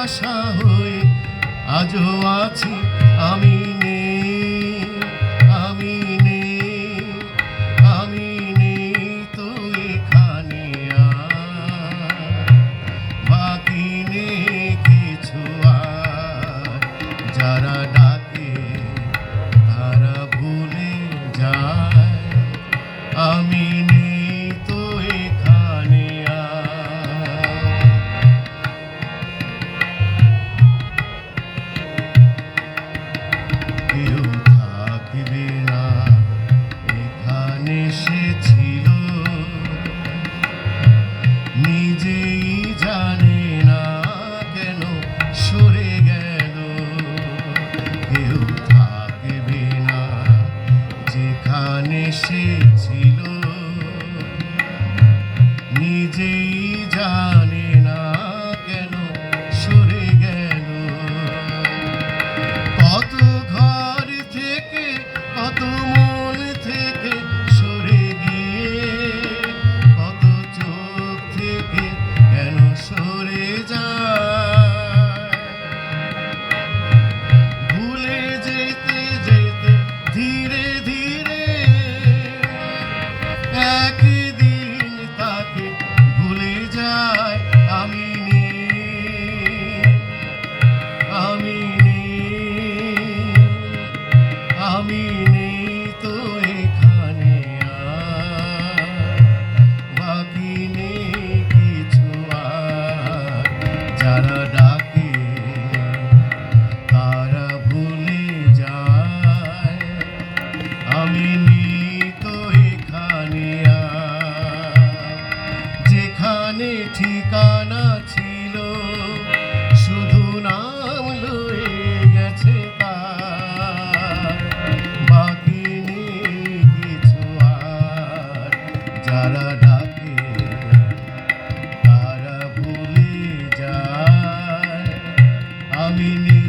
আশা হয়ে আজও আছি আমি নেই, আমি নেই, আমি নেই তো এখানে আর, বাকি নেই কিছু আর। যারা ডাকে তারা ভুলে যায়, আমি নেই তো এখানে আর। কেউ থাকবে না এখানে, সে ছিল নিজেই জানে না কেন সরে গেল। কেউ থাকবে না যেখানে সে ছিল, নিজেই জানে না কেন সরে গেল। কত ঘর থেকে কত মন থেকে সরে গিয়ে, কত চোখ থেকে কেন সরে যায়। ভুলে যেতে যেতে ধীরে ধীরে একদিন তাকে ভুলে যায়। আমি নেই, আমি নেই, আমি নেই তো এখানে আর, বাকি নেই কিছু আর। যারা ডাকে তারা ভুলে যায়, আমি নেই তো এখানে আর। যেখানে ঠিকানা ছিল শুধু নাম লয়ে গেছে তার, বাকি নেই কিছু আর। যারা ডাকে তারা ভুলে যায়, আমি নেই।